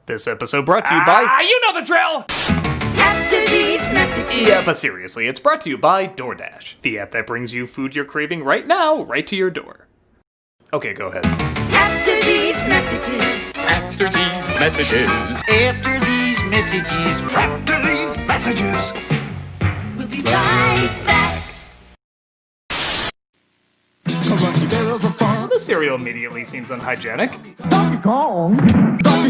This episode brought to you by... you know the drill! After these messages. Yeah, but seriously, it's brought to you by DoorDash, the app that brings you food you're craving right now, right to your door. Okay, go ahead. After these messages. After these messages. After these messages. After these messages. We'll be right back. Crunchy barrels of fun. The cereal immediately seems unhygienic. Donkey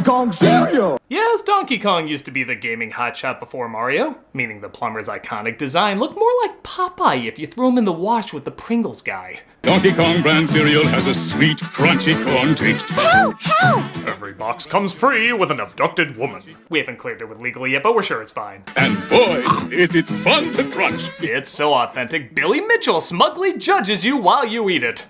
Kong cereal. Yes, Donkey Kong used to be the gaming hotshot before Mario, meaning the plumber's iconic design looked more like Popeye if you threw him in the wash with the Pringles guy. Donkey Kong brand cereal has a sweet, crunchy corn taste. Help! Every box comes free with an abducted woman. We haven't cleared it with legal yet, but we're sure it's fine. And boy, is it fun to crunch. It's so authentic, Billy Mitchell smugly judges you while you eat it.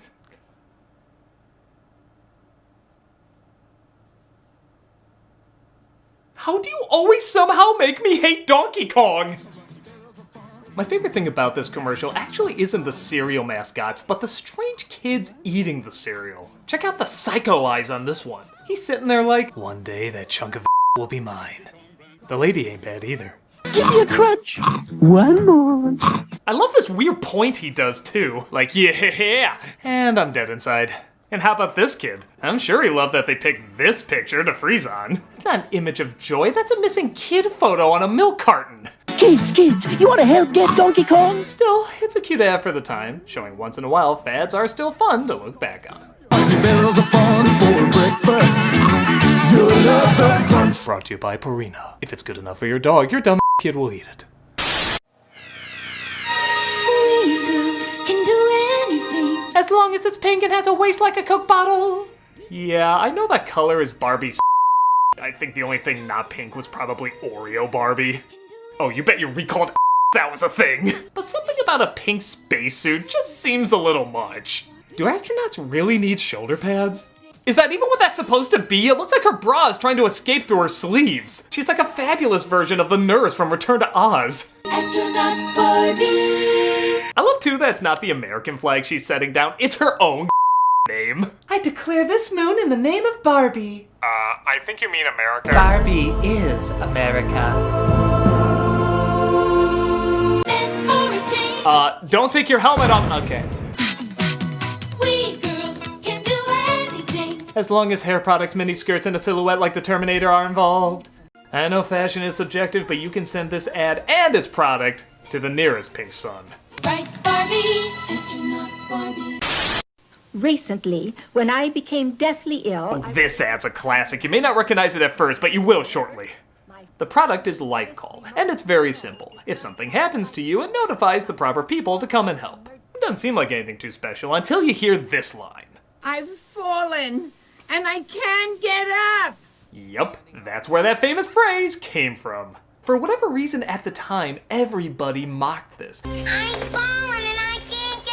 How do you always somehow make me hate Donkey Kong? My favorite thing about this commercial actually isn't the cereal mascots, but the strange kids eating the cereal. Check out the psycho eyes on this one. He's sitting there like, one day that chunk of will be mine. The lady ain't bad either. Give me a crunch. One more. I love this weird point he does too. Like, yeah, and I'm dead inside. And how about this kid? I'm sure he loved that they picked this picture to freeze on. It's not an image of joy, that's a missing kid photo on a milk carton. Kids, you want to help get Donkey Kong? Still, it's a cute ad for the time, showing once in a while fads are still fun to look back on. Crunchy barrels of fun for breakfast. You love the crunch. Brought to you by Purina. If it's good enough for your dog, your dumb kid will eat it. As long as it's pink and has a waist like a Coke bottle. Yeah, I know that color is Barbie's. I think the only thing not pink was probably Oreo Barbie. Oh, you bet you recalled that was a thing. But something about a pink spacesuit just seems a little much. Do astronauts really need shoulder pads? Is that even what that's supposed to be? It looks like her bra is trying to escape through her sleeves. She's like a fabulous version of the nurse from Return to Oz. Astronaut Barbie. I love too that it's not the American flag she's setting down, it's her own name. I declare this moon in the name of Barbie. I think you mean America. Barbie is America. Don't take your helmet off. Okay. We girls can do anything. As long as hair products, miniskirts, and a silhouette like the Terminator are involved. I know fashion is subjective, but you can send this ad and its product to the nearest pink sun. Right, Barbie, astronaut Barbie. Recently, when I became deathly ill, This ad's a classic. You may not recognize it at first, but you will shortly. The product is Life Call, and it's very simple. If something happens to you, it notifies the proper people to come and help. It doesn't seem like anything too special until you hear this line. I've fallen, and I can't get up. Yup, that's where that famous phrase came from. For whatever reason at the time, everybody mocked this. I've fallen and I can't get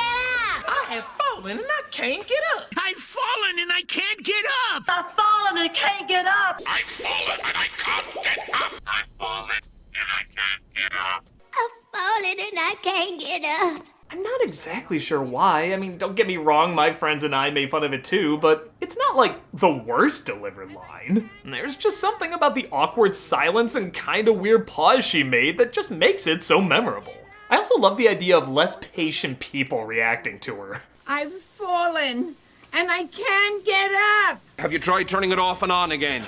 up. I have fallen and I can't get up. I've fallen and I can't get up. I've fallen and can't get up. I've fallen and I can't get up. I've fallen and I can't get up. I've fallen and I can't get up. I'm not exactly sure why. I mean, don't get me wrong, my friends and I made fun of it too, but it's not like the worst delivered line. There's just something about the awkward silence and kinda weird pause she made that just makes it so memorable. I also love the idea of less patient people reacting to her. I've fallen, and I can't get up. Have you tried turning it off and on again?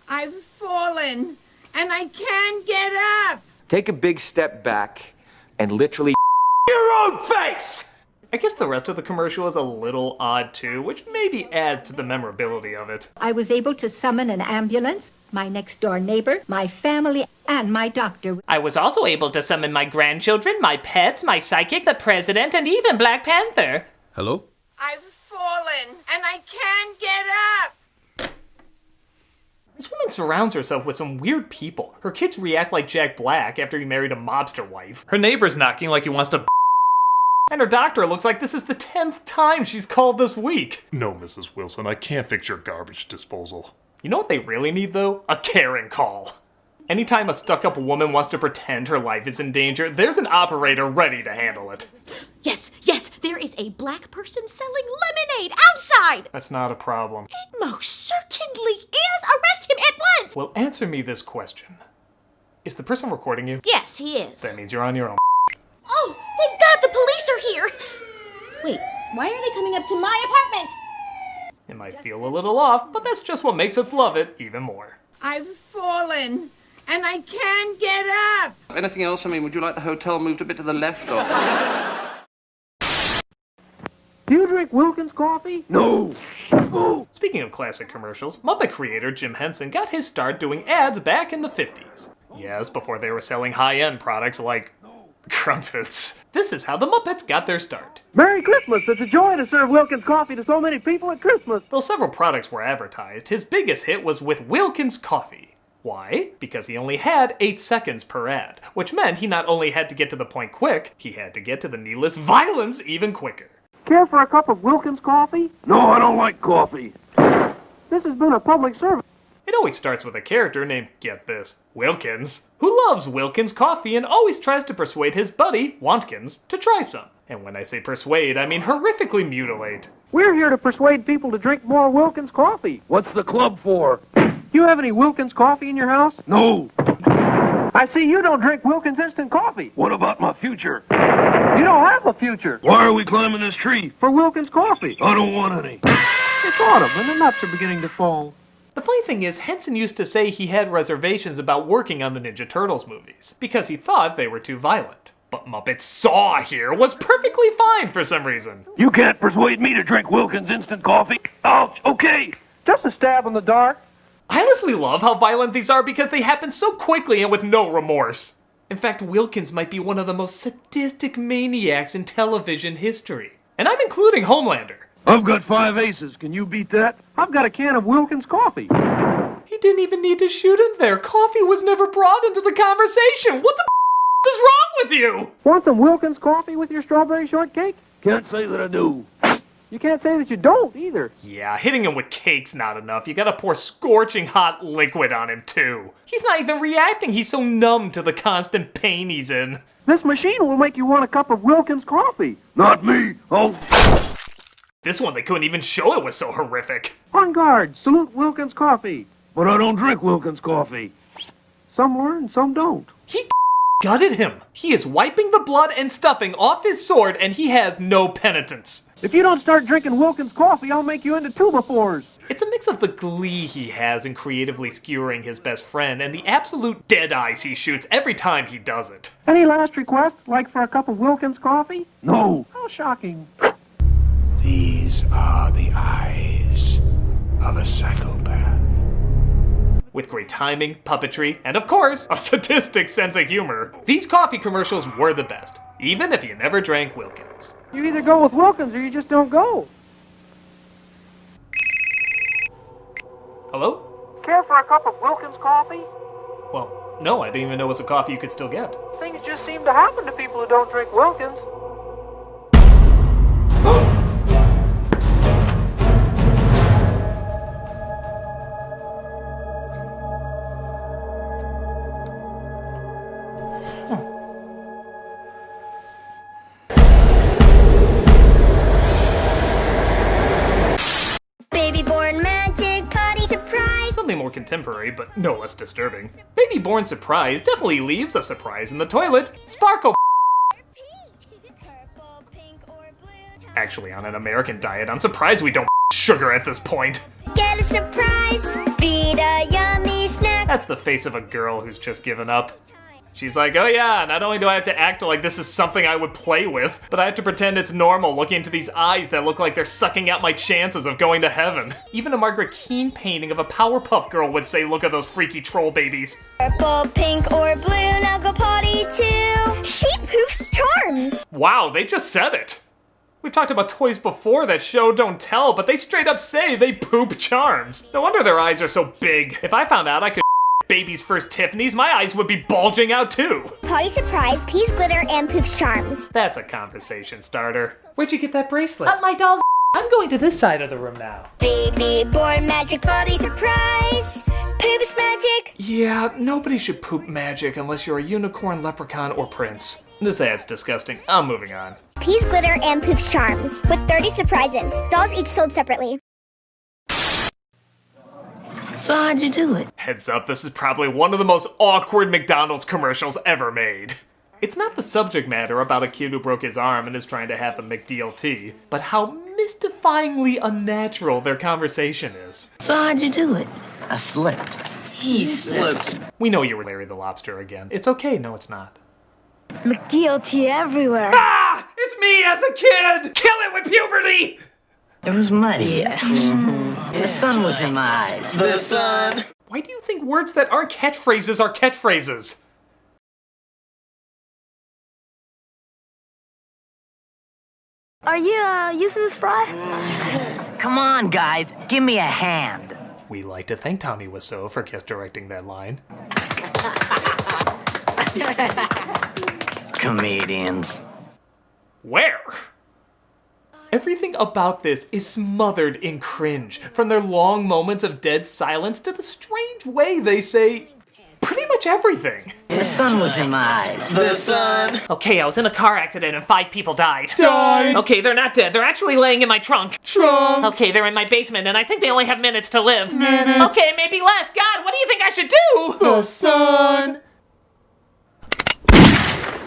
I've fallen, and I can't get up. Take a big step back and literally your own face! I guess the rest of the commercial is a little odd too, which maybe adds to the memorability of it. I was able to summon an ambulance, my next door neighbor, my family, and my doctor. I was also able to summon my grandchildren, my pets, my psychic, the president, and even Black Panther. Hello? I've fallen, and I can't get up. This woman surrounds herself with some weird people. Her kids react like Jack Black after he married a mobster wife. Her neighbor's knocking like he wants to and her doctor looks like this is the 10th time she's called this week. No, Mrs. Wilson, I can't fix your garbage disposal. You know what they really need though? A Karen call. Anytime a stuck-up woman wants to pretend her life is in danger, there's an operator ready to handle it. Yes, there is a black person selling lemonade outside. That's not a problem. It most certainly is. Arrest him Well, answer me this question. Is the person recording you? Yes, he is. That means you're on your own. Oh, thank God the police are here! Wait, why are they coming up to my apartment? It might feel a little off, but that's just what makes us love it even more. I've fallen, and I can't get up. Anything else? I mean, would you like the hotel moved a bit to the left or? Do you drink Wilkins coffee? No. Speaking of classic commercials, Muppet creator Jim Henson got his start doing ads back in the 50s. Yes, before they were selling high-end products like crumpets. This is how the Muppets got their start. Merry Christmas! It's a joy to serve Wilkins coffee to so many people at Christmas. Though several products were advertised, his biggest hit was with Wilkins Coffee. Why? Because he only had 8 seconds per ad, which meant he not only had to get to the point quick, he had to get to the needless violence even quicker. Care for a cup of Wilkins coffee? No, I don't like coffee. This has been a public service. It always starts with a character named, get this, Wilkins, who loves Wilkins coffee and always tries to persuade his buddy, Wantkins, to try some. And when I say persuade, I mean horrifically mutilate. We're here to persuade people to drink more Wilkins coffee. What's the club for? You have any Wilkins coffee in your house? No. I see you don't drink Wilkins instant coffee. What about my future? You don't have a future. Why are we climbing this tree? For Wilkins coffee. I don't want any. It's autumn and the nuts are beginning to fall. The funny thing is, Henson used to say he had reservations about working on the Ninja Turtles movies, because he thought they were too violent. But Muppets Saw here was perfectly fine for some reason. You can't persuade me to drink Wilkins instant coffee. Ouch, okay. Just a stab in the dark. I honestly love how violent these are because they happen so quickly and with no remorse. In fact, Wilkins might be one of the most sadistic maniacs in television history. And I'm including Homelander. I've got 5 aces. Can you beat that? I've got a can of Wilkins coffee. He didn't even need to shoot him there. Coffee was never brought into the conversation. What the is wrong with you? Want some Wilkins coffee with your strawberry shortcake? Can't say that I do. You can't say that you don't either. Yeah, hitting him with cake's not enough. You gotta pour scorching hot liquid on him too. He's not even reacting. He's so numb to the constant pain he's in. This machine will make you want a cup of Wilkins coffee. Not me. Oh. This one, they couldn't even show it was so horrific. On guard, salute Wilkins coffee. But I don't drink Wilkins coffee. Some learn, some don't. He gutted him. He is wiping the blood and stuffing off his sword, and he has no penitence. If you don't start drinking Wilkins coffee, I'll make you into 2x4s. It's a mix of the glee he has in creatively skewering his best friend and the absolute dead eyes he shoots every time he does it. Any last requests, like for a cup of Wilkins coffee? No. How shocking. These are the eyes of a psychopath. With great timing, puppetry, and of course, a sadistic sense of humor, these coffee commercials were the best, even if you never drank Wilkins. You either go with Wilkins or you just don't go. Hello? Care for a cup of Wilkins coffee? Well, no, I didn't even know it was a coffee you could still get. Things just seem to happen to people who don't drink Wilkins. Something more contemporary, but no less disturbing. Baby Born Surprise definitely leaves a surprise in the toilet. Sparkle. Actually, on an American diet, I'm surprised we don't sugar at this point. Get a surprise, feed a yummy snack. That's the face of a girl who's just given up. She's like, oh yeah, not only do I have to act like this is something I would play with, but I have to pretend it's normal looking into these eyes that look like they're sucking out my chances of going to heaven. Even a Margaret Keane painting of a Powerpuff Girl would say, look at those freaky troll babies. Purple, pink, or blue, now go potty too. She poofs charms. Wow, they just said it. We've talked about toys before that show don't tell, but they straight up say they poop charms. No wonder their eyes are so big. If I found out I could baby's first Tiffany's, my eyes would be bulging out too. Potty surprise, peas glitter, and poops charms. That's a conversation starter. Where'd you get that bracelet? Up my doll's. I'm going to this side of the room now. Baby born magic potty surprise, poops magic. Yeah, nobody should poop magic unless you're a unicorn, leprechaun, or prince. This ad's disgusting. I'm moving on. Peas glitter and poops charms with 30 surprises. Dolls each sold separately. So how'd you do it? Heads up, this is probably one of the most awkward McDonald's commercials ever made. It's not the subject matter about a kid who broke his arm and is trying to have a McDLT, but how mystifyingly unnatural their conversation is. So how'd you do it? I slipped. He slipped. We know you were Larry the Lobster again. It's okay, no it's not. McDLT everywhere. Ah! It's me as a kid! Kill it with puberty! It was muddy. The sun was in my eyes. The sun. Why do you think words that aren't catchphrases are catchphrases? Are you, using this fry? Come on, guys. Give me a hand. We like to thank Tommy Wiseau for guest directing that line. Comedians. Where? Everything about this is smothered in cringe, from their long moments of dead silence to the strange way they say pretty much everything. The sun was in my eyes. The sun. Okay, I was in a car accident and 5 people died. Died! Okay, they're not dead. They're actually laying in my trunk. Trunk! Okay, they're in my basement and I think they only have minutes to live. Minutes! Okay, maybe less. God, what do you think I should do? The sun!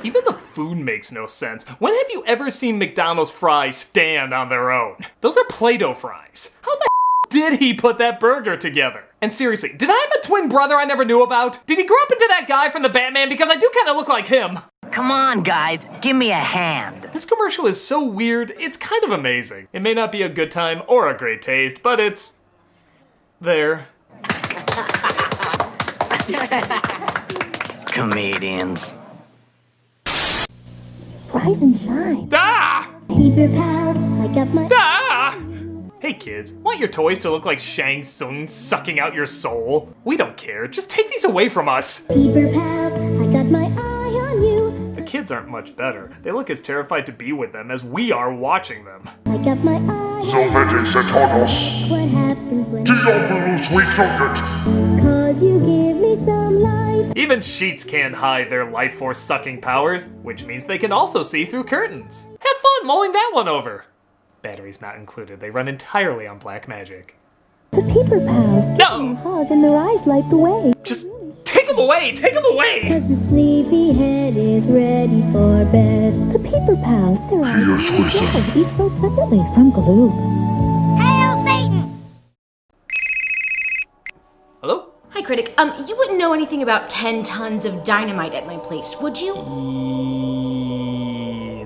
Even the food makes no sense. When have you ever seen McDonald's fries stand on their own? Those are Play-Doh fries. How the did he put that burger together? And seriously, did I have a twin brother I never knew about? Did he grow up into that guy from the Batman? Because I do kind of look like him. Come on, guys. Give me a hand. This commercial is so weird, it's kind of amazing. It may not be a good time or a great taste, but it's there. Comedians. Rise and shine. Ah! Paper pals, I got my... Ah! Hey kids, want your toys to look like Shang Tsung sucking out your soul? We don't care, just take these away from us. Paper pals, I got my eye on you. The kids aren't much better. They look as terrified to be with them as we are watching them. I got my eye on Sylvetes et todos. what happens when... Diablo sweet socket. Cause you give me some light. Even sheets can't hide their light force sucking powers, which means they can also see through curtains. Have fun mulling that one over. Batteries not included. They run entirely on black magic. The paper pals No! give me a hug and their eyes light the way. Just take them away! Take them away! Cause the sleepy head is ready for bed. The paper pals, their eyes Yes, Wilson. each sold separately from glue. Hail Satan! Hello? Hi, Critic. You wouldn't know anything about 10 tons of dynamite at my place, would you?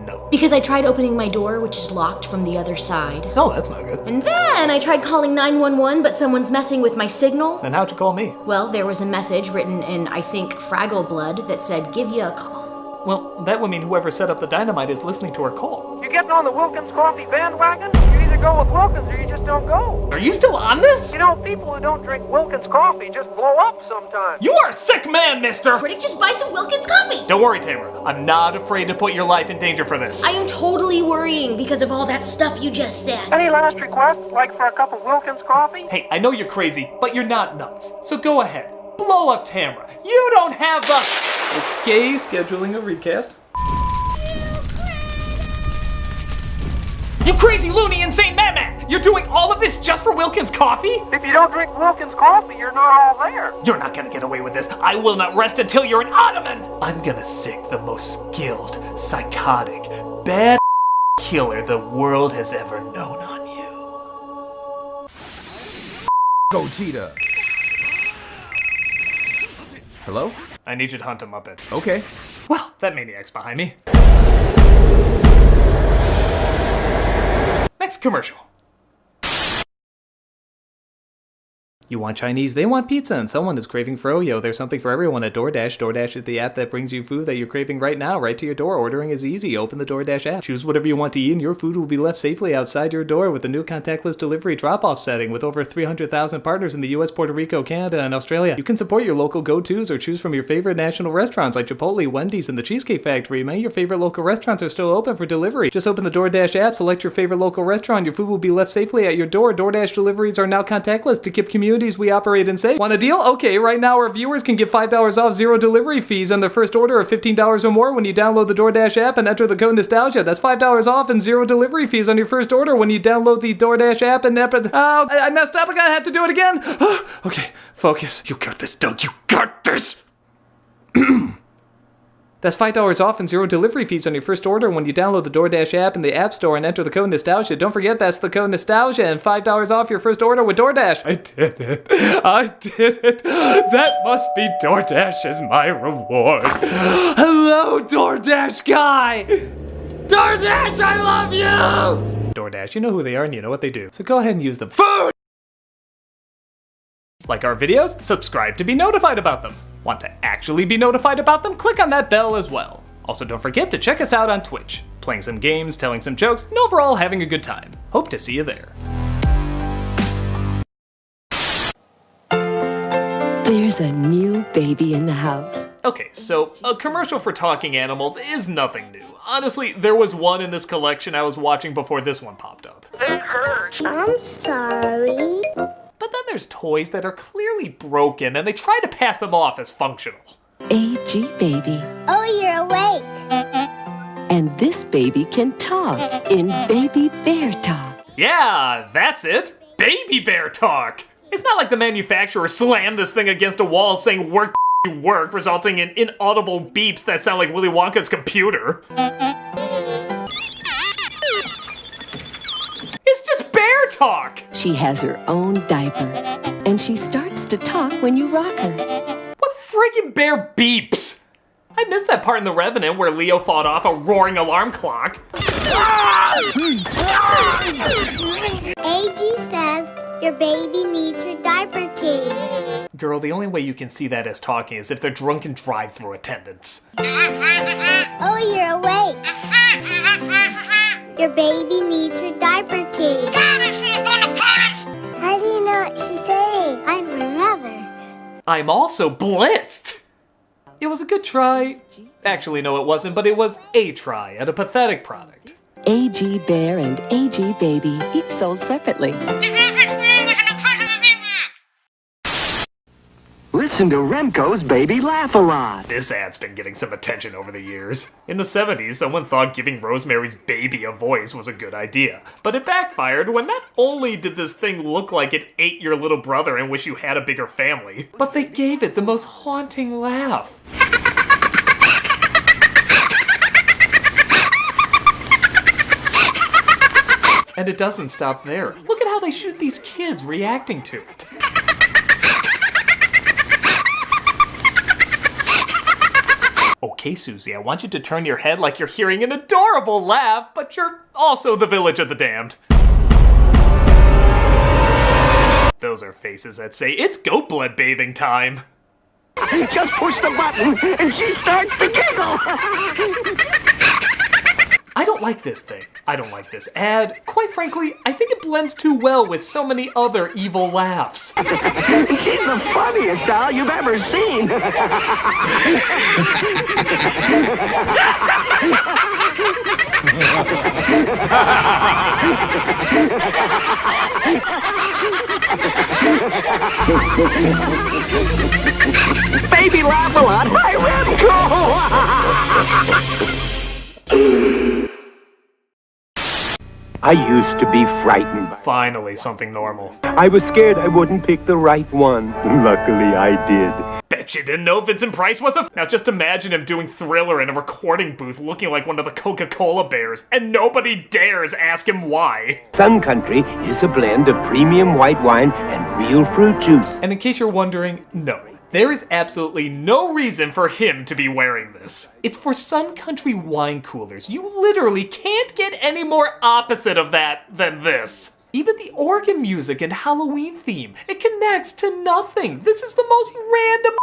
No. Because I tried opening my door, which is locked from the other side. No, that's not good. And then I tried calling 911, but someone's messing with my signal. Then how'd you call me? Well, there was a message written in, I think, Fraggle blood that said, give you a call. Well, that would mean whoever set up the dynamite is listening to our call. You getting on the Wilkins Coffee bandwagon? You either go with Wilkins or you just don't go. Are you still on this? You know, people who don't drink Wilkins coffee just blow up sometimes. You are a sick man, mister! Critic, just buy some Wilkins coffee! Don't worry, Tamara. I'm not afraid to put your life in danger for this. I am totally worrying because of all that stuff you just said. Any last requests, like for a cup of Wilkins coffee? Hey, I know you're crazy, but you're not nuts. So go ahead. Blow up Tamara. You don't have the... Okay, scheduling a recast. You crazy, loony, insane madman! You're doing all of this just for Wilkins coffee? If you don't drink Wilkins coffee, you're not all there. You're not gonna get away with this. I will not rest until you're an ottoman! I'm gonna sick the most skilled, psychotic, bad killer the world has ever known on you. Go, Cheetah. Hello? I need you to hunt a Muppet. Okay. Well, that maniac's behind me. Next commercial. You want Chinese, they want pizza, and someone is craving froyo. There's something for everyone at DoorDash. DoorDash is the app that brings you food that you're craving right now, right to your door. Ordering is easy. Open the DoorDash app. Choose whatever you want to eat, and your food will be left safely outside your door with the new contactless delivery drop-off setting. With over 300,000 partners in the US, Puerto Rico, Canada, and Australia, you can support your local go-tos or choose from your favorite national restaurants like Chipotle, Wendy's, and the Cheesecake Factory. Many of your favorite local restaurants are still open for delivery. Just open the DoorDash app, select your favorite local restaurant. Your food will be left safely at your door. DoorDash deliveries are now contactless to keep community opportunities we operate and say, want a deal? Okay, right now our viewers can get $5 off 0 delivery fees on their first order of $15 or more when you download the DoorDash app and enter the code Nostalgia. That's $5 off and 0 delivery fees on your first order when you download the DoorDash app and enter... Oh, I messed up. I gotta have to do it again. Okay, focus. You got this, Doug. You got this. That's $5 off and 0 delivery fees on your first order when you download the DoorDash app in the App Store and enter the code Nostalgia. Don't forget, that's the code Nostalgia and $5 off your first order with DoorDash. I did it. I did it. That must be DoorDash as my reward. Hello, DoorDash guy. DoorDash, I love you. DoorDash, you know who they are and you know what they do. So go ahead and use them. Food! Like our videos? Subscribe to be notified about them. Want to actually be notified about them? Click on that bell as well. Also, don't forget to check us out on Twitch. Playing some games, telling some jokes, and overall having a good time. Hope to see you there. There's a new baby in the house. Okay, so a commercial for talking animals is nothing new. Honestly, there was one in this collection I was watching before this one popped up. It hurts. I'm sorry. But then there's toys that are clearly broken and they try to pass them off as functional. AG baby. Oh, you're awake. And this baby can talk in baby bear talk. Yeah, that's it. Baby bear talk. It's not like the manufacturer slammed this thing against a wall saying work, work, resulting in inaudible beeps that sound like Willy Wonka's computer. It's just bear talk! She has her own diaper, and she starts to talk when you rock her. What friggin' bear beeps? I missed that part in The Revenant where Leo fought off a roaring alarm clock. AG says your baby needs her diaper changed. Girl, the only way you can see that as talking is if they're drunken drive-thru attendants. Oh, you're awake. Your baby needs her diaper changed. How do you know what she's saying? I'm her mother. I'm also blitzed! It was a good try. Actually, no, it wasn't, but it was a try at a pathetic product. AG Bear and AG Baby, each sold separately. Listen to Remco's Baby Laugh-A-Lot. This ad's been getting some attention over the years. In the 70s, someone thought giving Rosemary's Baby a voice was a good idea. But it backfired when not only did this thing look like it ate your little brother and wish you had a bigger family, but they gave it the most haunting laugh. And it doesn't stop there. Look at how they shoot these kids reacting to it. Okay, Susie, I want you to turn your head like you're hearing an adorable laugh, but you're also the village of the damned. Those are faces that say, it's goat blood bathing time. Just push the button and she starts to giggle. I don't like this thing. I don't like this ad. Quite frankly, I think it blends too well with so many other evil laughs. She's the funniest doll you've ever seen. Baby Laugh-A-Lot by Remco. I used to be frightened. Finally, something normal. I was scared I wouldn't pick the right one. Luckily, I did. Bet you didn't know Vincent Price was a... Now just imagine him doing Thriller in a recording booth looking like one of the Coca-Cola bears, and nobody dares ask him why. Sun Country is a blend of premium white wine and real fruit juice. And in case you're wondering, no. There is absolutely no reason for him to be wearing this. It's for Sun Country wine coolers. You literally can't get any more opposite of that than this. Even the organ music and Halloween theme, it connects to nothing. This is the most random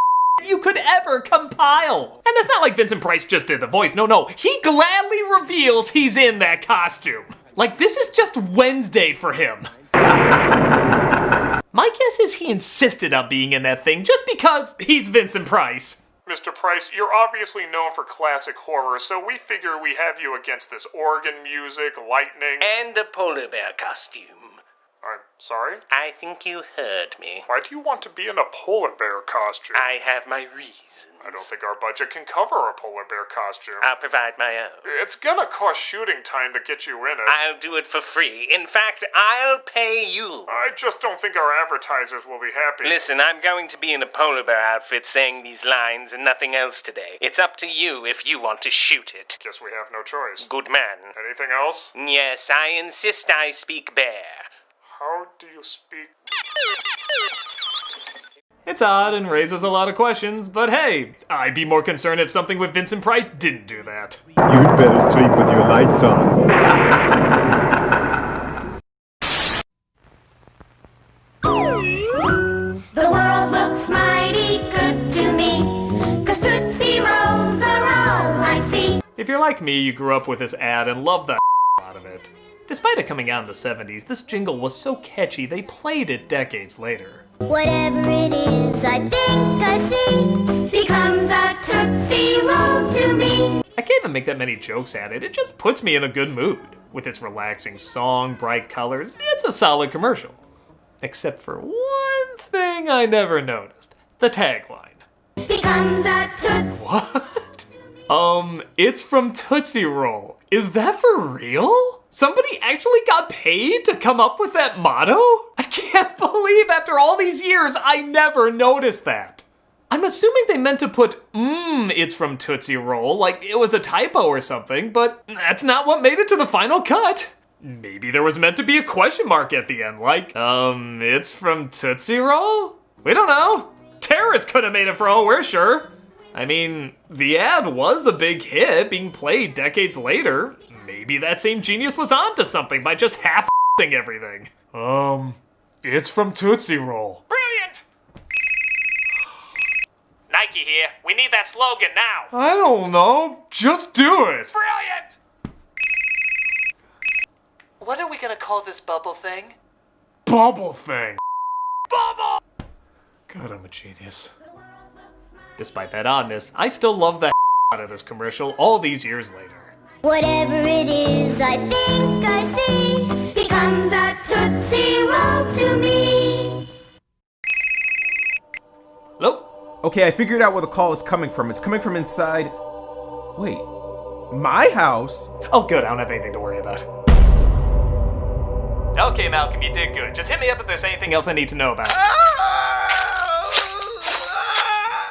you could ever compile. And it's not like Vincent Price just did the voice. No, he gladly reveals he's in that costume. Like, this is just Wednesday for him. My guess is he insisted on being in that thing just because he's Vincent Price. Mr. Price, you're obviously known for classic horror, so we figure we have you against this organ music, lightning... and a polar bear costume. Sorry? I think you heard me. Why do you want to be in a polar bear costume? I have my reasons. I don't think our budget can cover a polar bear costume. I'll provide my own. It's gonna cost shooting time to get you in it. I'll do it for free. In fact, I'll pay you. I just don't think our advertisers will be happy. Listen, I'm going to be in a polar bear outfit saying these lines and nothing else today. It's up to you if you want to shoot it. Guess we have no choice. Good man. Anything else? Yes, I insist I speak bear. How do you speak? It's odd and raises a lot of questions, but hey, I'd be more concerned if something with Vincent Price didn't do that. You'd better sleep with your lights on. The world looks mighty good to me, 'cause Tootsie Rolls are all I see. If you're like me, you grew up with this ad and loved the out of it. Despite it coming out in the 70s, this jingle was so catchy they played it decades later. Whatever it is, I think I see, becomes a Tootsie Roll to me. I can't even make that many jokes at it, it just puts me in a good mood. With its relaxing song, bright colors, it's a solid commercial. Except for one thing I never noticed. The tagline. Becomes a Tootsie. What? It's from Tootsie Roll. Is that for real? Somebody actually got paid to come up with that motto? I can't believe after all these years I never noticed that. I'm assuming they meant to put, it's from Tootsie Roll, like it was a typo or something, but that's not what made it to the final cut. Maybe there was meant to be a question mark at the end, like, it's from Tootsie Roll? We don't know. Terrorists could have made it for all we're sure. I mean, the ad was a big hit, being played decades later. Maybe that same genius was onto something by just half-ing everything. It's from Tootsie Roll. Brilliant! Nike here. We need that slogan now. I don't know. Just do it. Brilliant! What are we gonna call this bubble thing? Bubble thing. Bubble! God, I'm a genius. Despite that oddness, I still love the out of this commercial all these years later. Whatever it is, I think I see, becomes a Tootsie Roll to me. Hello? Okay, I figured out where the call is coming from. It's coming from inside... Wait. My house? Oh good, I don't have anything to worry about. Okay, Malcolm, you did good. Just hit me up if there's anything else I need to know about.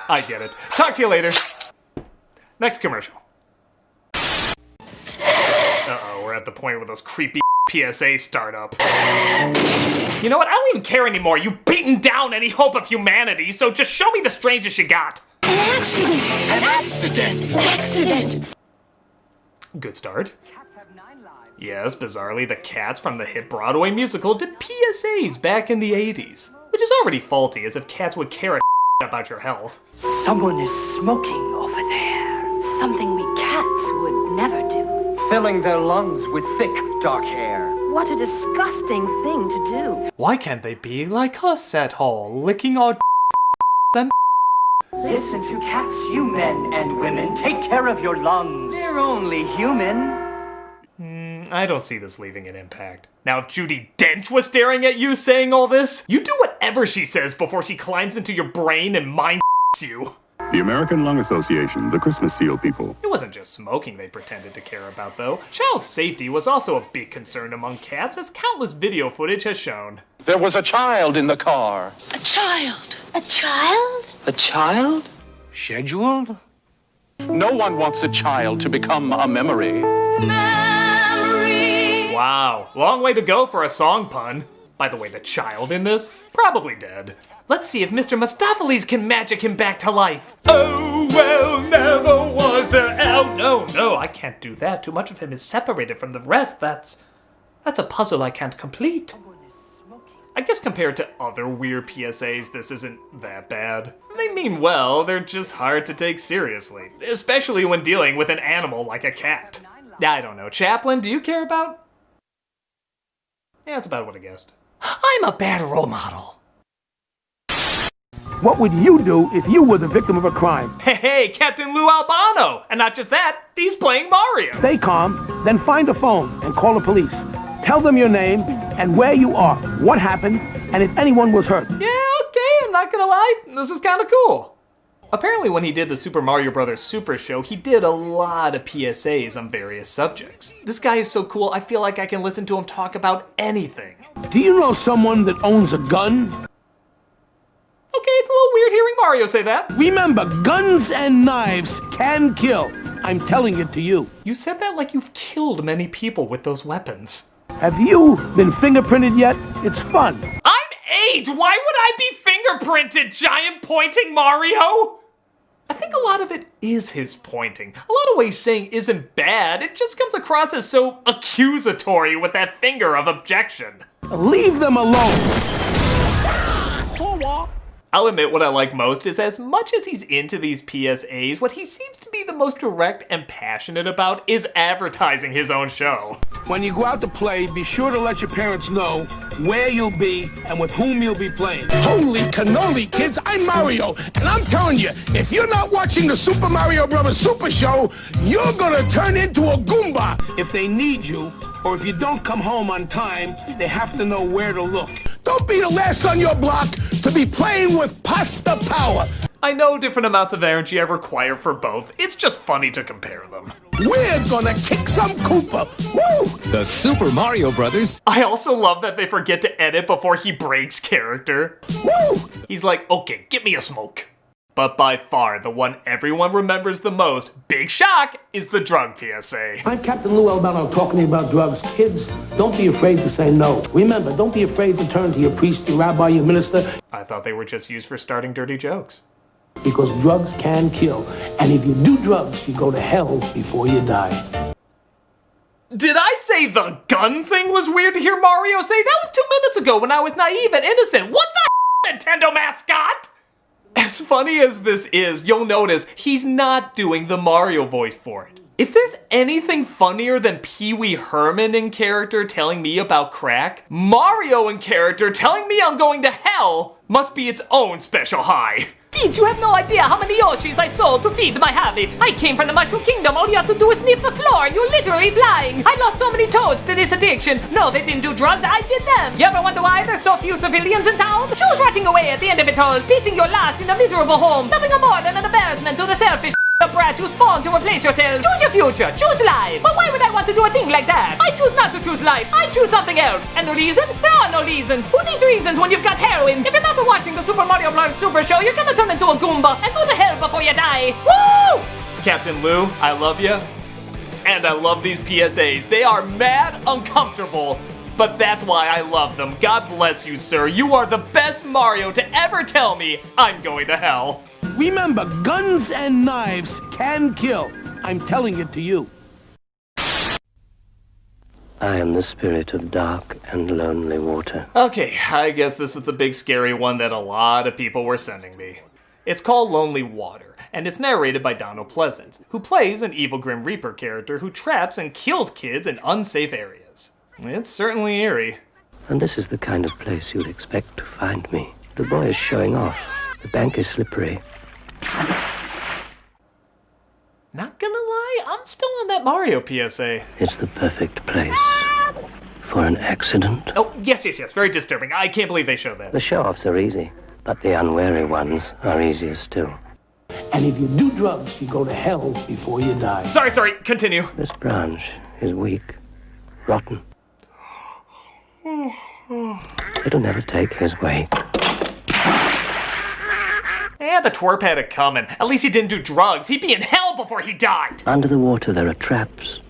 I get it. Talk to you later. Next commercial. Uh-oh, we're at the point where those creepy PSAs start up. You know what? I don't even care anymore. You've beaten down any hope of humanity, so just show me the strangest you got. An accident! An accident! An accident! Good start. Yes, bizarrely, the cats from the hit Broadway musical did PSAs back in the 80s. Which is already faulty, as if cats would care a about your health. Someone is smoking over there. Something we cats would never do. Filling their lungs with thick, dark hair. What a disgusting thing to do. Why can't they be like us at all, licking our and Listen to cats, you men and women. Take care of your lungs. They're only human. I don't see this leaving an impact. Now, if Judi Dench was staring at you saying all this, you do whatever she says before she climbs into your brain and mind you. The American Lung Association, the Christmas seal people. It wasn't just smoking they pretended to care about, though. Child safety was also a big concern among cats, as countless video footage has shown. There was a child in the car. A child? A child? A child? Scheduled? No one wants a child to become a memory. Wow, long way to go for a song pun. By the way, the child in this? Probably dead. Let's see if Mr. Mustopheles can magic him back to life. Oh, well, never was there. Oh, no, I can't do that. Too much of him is separated from the rest. That's a puzzle I can't complete. I guess compared to other weird PSAs, this isn't that bad. They mean well, they're just hard to take seriously. Especially when dealing with an animal like a cat. I don't know. Chaplin, do you care about? Yeah, that's about what I guessed. I'm a bad role model. What would you do if you were the victim of a crime? Hey, Captain Lou Albano! And not just that, he's playing Mario! Stay calm, then find a phone and call the police. Tell them your name and where you are, what happened, and if anyone was hurt. Yeah, okay, I'm not gonna lie, this is kinda cool. Apparently when he did the Super Mario Bros. Super Show, he did a lot of PSAs on various subjects. This guy is so cool, I feel like I can listen to him talk about anything. Do you know someone that owns a gun? Okay, it's a little weird hearing Mario say that. Remember, guns and knives can kill. I'm telling it to you. You said that like you've killed many people with those weapons. Have you been fingerprinted yet? It's fun. I'm 8! Why would I be fingerprinted, giant pointing Mario? I think a lot of it is his pointing. A lot of what he's saying isn't bad, it just comes across as so accusatory with that finger of objection. Leave them alone. I'll admit what I like most is as much as he's into these PSAs, what he seems to be the most direct and passionate about is advertising his own show. When you go out to play, be sure to let your parents know where you'll be and with whom you'll be playing. Holy cannoli, kids, I'm Mario, and I'm telling you, if you're not watching the Super Mario Bros. Super Show, you're gonna turn into a Goomba. If they need you, or if you don't come home on time, they have to know where to look. Don't be the last on your block to be playing with pasta power. I know different amounts of energy I require for both. It's just funny to compare them. We're gonna kick some Koopa. Woo! The Super Mario Brothers. I also love that they forget to edit before he breaks character. Woo! He's like, okay, give me a smoke. But by far, the one everyone remembers the most, big shock, is the drug PSA. I'm Captain Lou Albano talking to you about drugs. Kids, don't be afraid to say no. Remember, don't be afraid to turn to your priest, your rabbi, your minister. I thought they were just used for starting dirty jokes. Because drugs can kill. And if you do drugs, you go to hell before you die. Did I say the gun thing was weird to hear Mario say? That was 2 minutes ago when I was naive and innocent. What the Nintendo mascot? As funny as this is, you'll notice he's not doing the Mario voice for it. If there's anything funnier than Pee Wee Herman in character telling me about crack, Mario in character telling me I'm going to hell must be its own special high. Kids, you have no idea how many Yoshis I sold to feed my habit. I came from the Mushroom Kingdom. All you have to do is sniff the floor and you're literally flying. I lost so many toads to this addiction. No, they didn't do drugs, I did them. You ever wonder why there's so few civilians in town? Choose rotting away at the end of it all, piecing your last in a miserable home. Nothing more than an embarrassment to the selfish brats you spawn to replace yourself. Choose your future, choose life. But why would I want to do a thing like that? I choose not to choose life. I choose something else. And the reason? There are no reasons. Who needs reasons when you've got heroin? If you're not watching the Super Mario Bros. Super Show, you're gonna turn into a Goomba and go to hell before you die. Woo! Captain Lou, I love you. And I love these PSAs. They are mad uncomfortable, but that's why I love them. God bless you, sir. You are the best Mario to ever tell me I'm going to hell. Remember, guns and knives can kill. I'm telling it to you. I am the spirit of dark and lonely water. Okay, I guess this is the big scary one that a lot of people were sending me. It's called Lonely Water, and it's narrated by Donald Pleasance, who plays an evil Grim Reaper character who traps and kills kids in unsafe areas. It's certainly eerie. And this is the kind of place you'd expect to find me. The boy is showing off. The bank is slippery. Not gonna lie, I'm still on that Mario PSA. It's the perfect place for an accident. Oh, yes, very disturbing. I can't believe they showed that. The show-offs are easy, but the unwary ones are easier still. And if you do drugs, you go to hell before you die. Sorry, continue. This branch is weak, rotten. It'll never take his way. Yeah, the twerp had it coming. At least he didn't do drugs. He'd be in hell before he died. Under the water there are traps.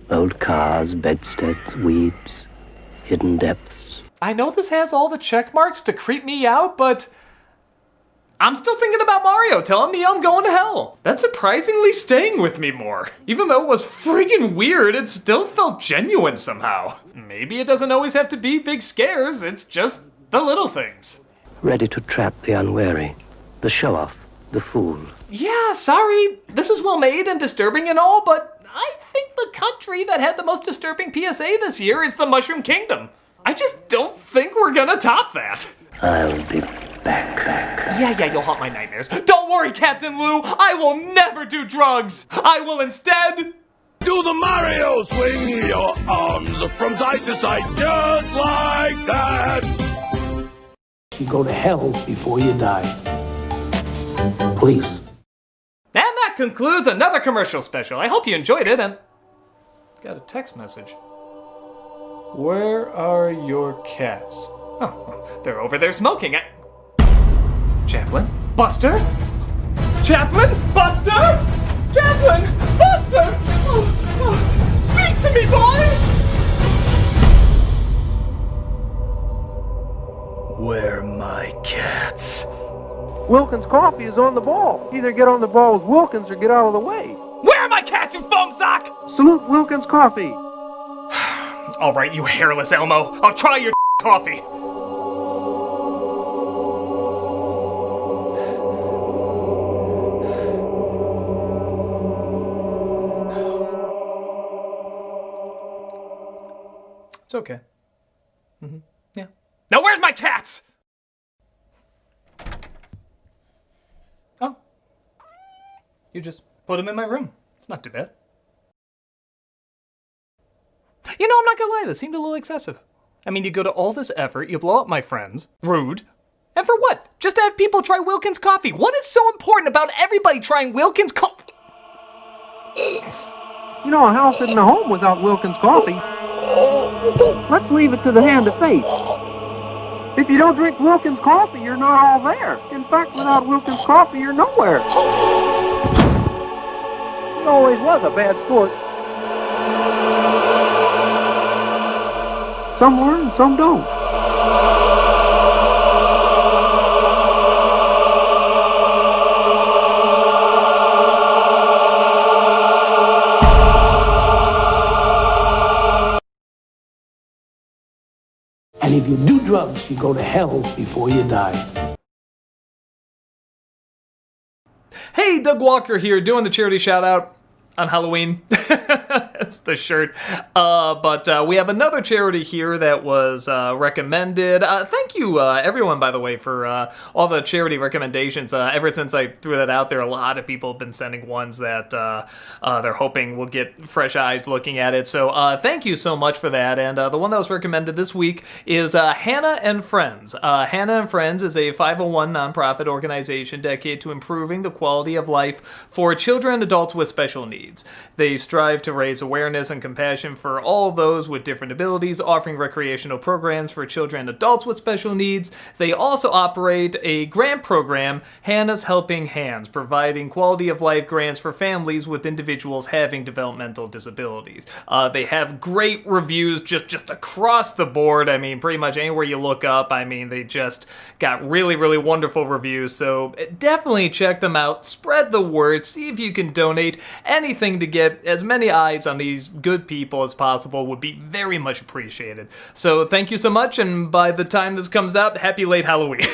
Old cars, bedsteads, weeds, hidden depths. I know this has all the check marks to creep me out, but I'm still thinking about Mario telling me I'm going to hell. That's surprisingly staying with me more. Even though it was freaking weird, it still felt genuine somehow. Maybe it doesn't always have to be big scares, it's just the little things. Ready to trap the unwary. The show-off, the fool. Yeah, sorry. This is well made and disturbing and all, but I think the country that had the most disturbing PSA this year is the Mushroom Kingdom. I just don't think we're gonna top that. I'll be back. Yeah, you'll haunt my nightmares. Don't worry, Captain Lou. I will never do drugs. I will instead Do the Mario, swing your arms from side to side, just like that. You go to hell before you die. Please. And that concludes another commercial special. I hope you enjoyed it, and got a text message. Where are your cats? Oh, they're over there smoking. Chaplain? Buster? Chaplain? Buster? Chaplain! Buster! Speak to me, boys! Where are my cats? Wilkins Coffee is on the ball. Either get on the ball with Wilkins or get out of the way. Where are my cats, you foam sock? Salute Wilkins Coffee. All right, you hairless Elmo. I'll try your coffee. It's okay. Yeah. Now where's my cats? Oh. You just put them in my room. It's not too bad. You know, I'm not gonna lie, that seemed a little excessive. I mean, you go to all this effort, you blow up my friends. Rude. And for what? Just to have people try Wilkins Coffee. What is so important about everybody trying Wilkins Coffee? You know, a house isn't a home without Wilkins Coffee. Let's leave it to the hand of fate. If you don't drink Wilkins Coffee, you're not all there. In fact, without Wilkins Coffee, you're nowhere. He always was a bad sport. Some learn, some don't. And if you do drugs, you go to hell before you die. Hey, Doug Walker here, doing the charity shout out on Halloween. That's the shirt. But we have another charity here that was recommended. Thank you, everyone, by the way, for all the charity recommendations. Ever since I threw that out there, a lot of people have been sending ones that they're hoping will get fresh eyes looking at it. So thank you so much for that. And the one that was recommended this week is Hannah and Friends. Hannah and Friends is a 501 nonprofit organization dedicated to improving the quality of life for children and adults with special needs. They strive to raise awareness and compassion for all those with different abilities, offering recreational programs for children and adults with special needs. They also operate a grant program, Hannah's Helping Hands, providing quality of life grants for families with individuals having developmental disabilities. They have great reviews just across the board. I mean, pretty much anywhere you look up, I mean, they just got really, really wonderful reviews. So definitely check them out. Spread the word. See if you can donate. Anything to get as many eyes on these good people as possible would be very much appreciated. So thank you so much, and by the time this comes out, happy late Halloween.